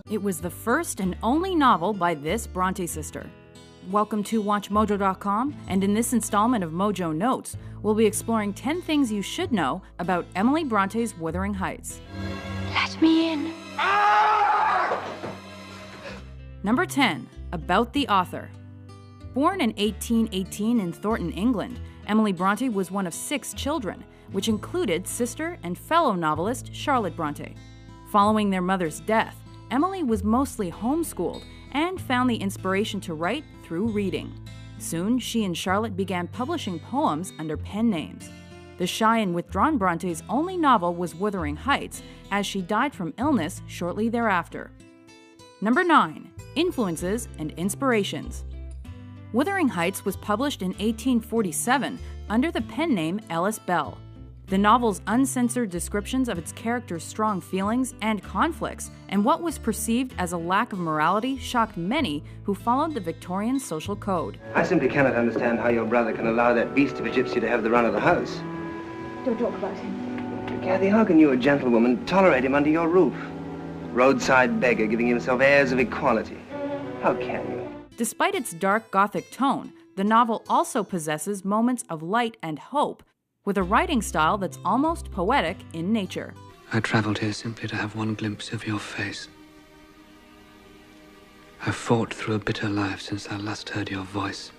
It was the first and only novel by this Bronte sister. Welcome to WatchMojo.com, and in this installment of Mojo Notes, we'll be exploring 10 things you should know about Emily Bronte's Wuthering Heights. Let me in. Number 10. About the author. Born in 1818 in Thornton, England, Emily Bronte was one of 6 children, which included sister and fellow novelist Charlotte Bronte. Following their mother's death, Emily was mostly homeschooled and found the inspiration to write through reading. Soon, she and Charlotte began publishing poems under pen names. The shy and withdrawn Bronte's only novel was Wuthering Heights, as she died from illness shortly thereafter. Number 9. Influences and inspirations. Wuthering Heights was published in 1847 under the pen name Ellis Bell. The novel's uncensored descriptions of its characters' strong feelings and conflicts, and what was perceived as a lack of morality, shocked many who followed the Victorian social code. I simply cannot understand how your brother can allow that beast of a gypsy to have the run of the house. Don't talk about him. Kathy, how can you, a gentlewoman, tolerate him under your roof? Roadside beggar giving himself airs of equality. How can you? Despite its dark Gothic tone, the novel also possesses moments of light and hope, with a writing style that's almost poetic in nature. I traveled here simply to have one glimpse of your face. I've fought through a bitter life since I last heard your voice.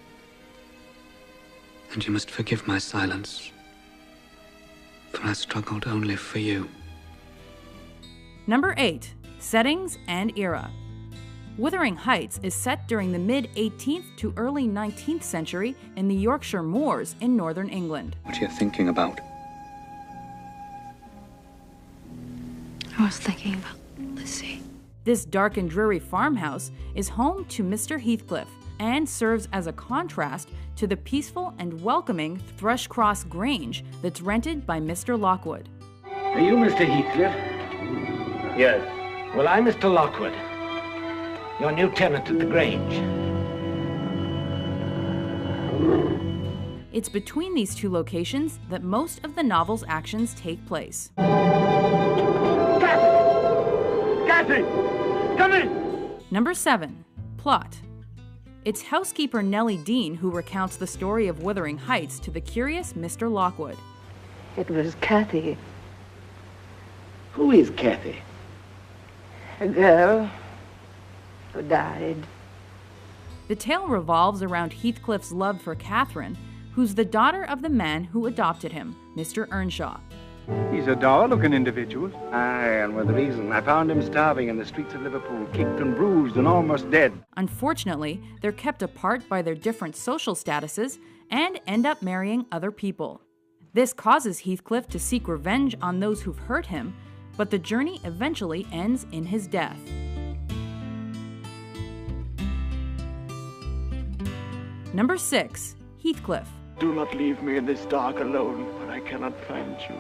And you must forgive my silence, for I struggled only for you. Number 8. Settings and era. Wuthering Heights is set during the mid-18th to early 19th century in the Yorkshire moors in northern England. What are you thinking about? I was thinking about the sea. This dark and dreary farmhouse is home to Mr. Heathcliff and serves as a contrast to the peaceful and welcoming Thrushcross Grange that's rented by Mr. Lockwood. Are you Mr. Heathcliff? Yes. Well, I'm Mr. Lockwood, your new tenant at the Grange. It's between these two locations that most of the novel's actions take place. Kathy! Come in! Number 7. Plot. It's housekeeper Nellie Dean who recounts the story of Wuthering Heights to the curious Mr. Lockwood. It was Kathy, Who is Kathy? a girl who died. The tale revolves around Heathcliff's love for Catherine, who's the daughter of the man who adopted him, Mr. Earnshaw. He's a dour-looking individual. Aye, and with reason. I found him starving in the streets of Liverpool, kicked and bruised and almost dead. Unfortunately, they're kept apart by their different social statuses and end up marrying other people. This causes Heathcliff to seek revenge on those who've hurt him, but the journey eventually ends in his death. Number 6. Heathcliff. Do not leave me in this dark alone, for I cannot find you.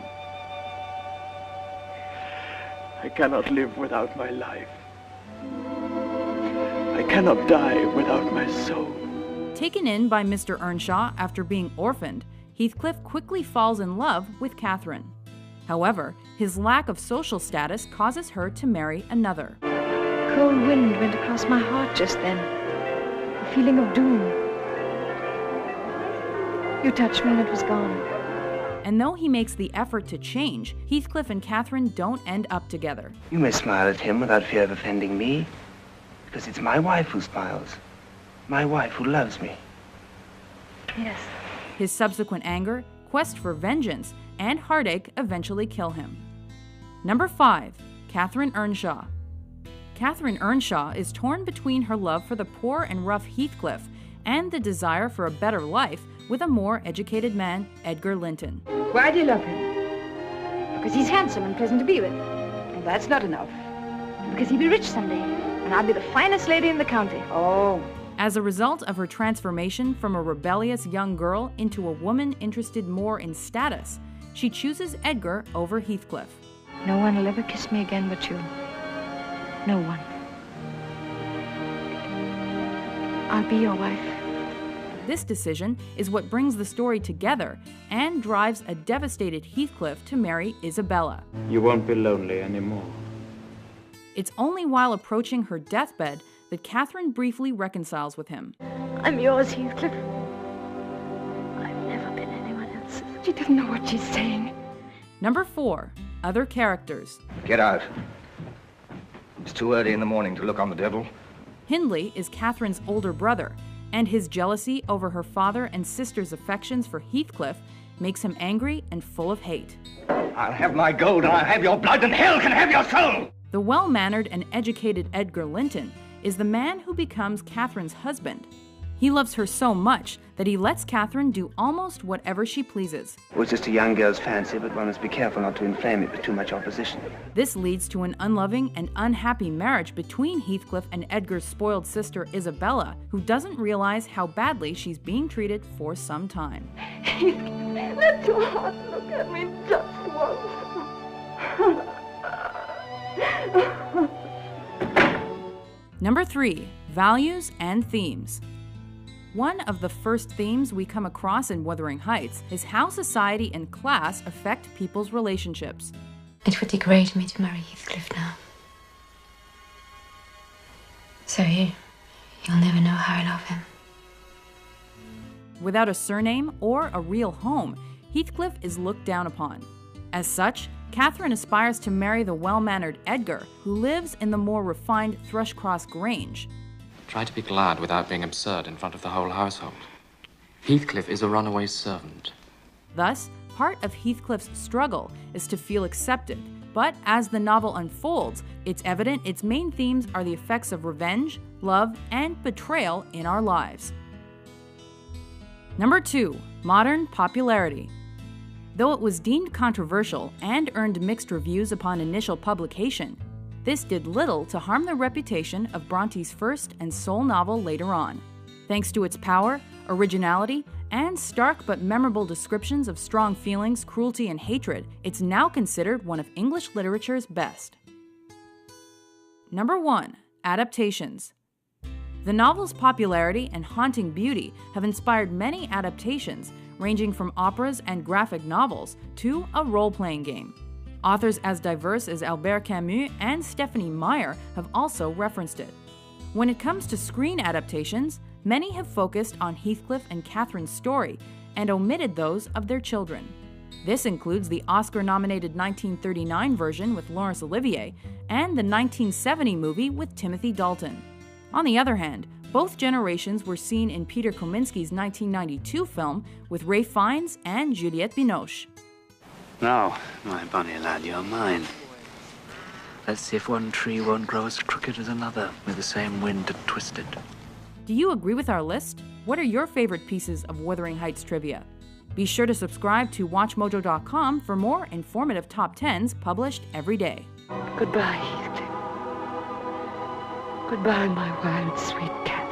I cannot live without my life. I cannot die without my soul. Taken in by Mr. Earnshaw after being orphaned, Heathcliff quickly falls in love with Catherine. However, his lack of social status causes her to marry another. A cold wind went across my heart just then. A feeling of doom. You touched me and it was gone. And though he makes the effort to change, Heathcliff and Catherine don't end up together. You may smile at him without fear of offending me, because it's my wife who smiles. My wife who loves me. Yes. His subsequent anger, quest for vengeance, and heartache eventually kill him. Number 5. Catherine Earnshaw. Catherine Earnshaw is torn between her love for the poor and rough Heathcliff and the desire for a better life with a more educated man, Edgar Linton. Why do you love him? Because he's handsome and pleasant to be with. And that's not enough. Because he'll be rich someday. And I'll be the finest lady in the county. Oh, As a result of her transformation from a rebellious young girl into a woman interested more in status, she chooses Edgar over Heathcliff. No one will ever kiss me again but you. No one. I'll be your wife. This decision is what brings the story together and drives a devastated Heathcliff to marry Isabella. You won't be lonely anymore. It's only while approaching her deathbed that Catherine briefly reconciles with him. I'm yours, Heathcliff. I've never been anyone else's. She doesn't know what she's saying. Number 4. Other characters. Get out. It's too early in the morning to look on the devil. Hindley is Catherine's older brother, and his jealousy over her father and sister's affections for Heathcliff makes him angry and full of hate. I'll have my gold and I'll have your blood and hell can have your soul! The well-mannered and educated Edgar Linton is the man who becomes Catherine's husband. He loves her so much that he lets Catherine do almost whatever she pleases. It was just a young girl's fancy, but one must be careful not to inflame it with too much opposition. This leads to an unloving and unhappy marriage between Heathcliff and Edgar's spoiled sister Isabella, who doesn't realize how badly she's being treated for some time. Let your heart look at me just once. Number 3. Values and themes. One of the first themes we come across in Wuthering Heights is how society and class affect people's relationships. It would degrade me to marry Heathcliff now. So you'll never know how I love him. Without a surname or a real home, Heathcliff is looked down upon. As such, Catherine aspires to marry the well-mannered Edgar, who lives in the more refined Thrushcross Grange. Try to be glad without being absurd in front of the whole household. Heathcliff is a runaway servant. Thus, part of Heathcliff's struggle is to feel accepted, but as the novel unfolds, it's evident its main themes are the effects of revenge, love, and betrayal in our lives. Number 2. Modern popularity. Though it was deemed controversial and earned mixed reviews upon initial publication, this did little to harm the reputation of Bronte's first and sole novel later on. Thanks to its power, originality, and stark but memorable descriptions of strong feelings, cruelty, and hatred, it's now considered one of English literature's best. Number 1. Adaptations. The novel's popularity and haunting beauty have inspired many adaptations, ranging from operas and graphic novels to a role-playing game. Authors as diverse as Albert Camus and Stephenie Meyer have also referenced it. When it comes to screen adaptations, many have focused on Heathcliff and Catherine's story and omitted those of their children. This includes the Oscar-nominated 1939 version with Laurence Olivier and the 1970 movie with Timothy Dalton. On the other hand, both generations were seen in Peter Kominsky's 1992 film with Ralph Fiennes and Juliette Binoche. Now, my bonny lad, you're mine. Let's see if one tree won't grow as crooked as another with the same wind to twist it. Do you agree with our list? What are your favorite pieces of Wuthering Heights trivia? Be sure to subscribe to WatchMojo.com for more informative top 10s published every day. Goodbye, Heathcliff. Goodbye, my wild, sweet cat.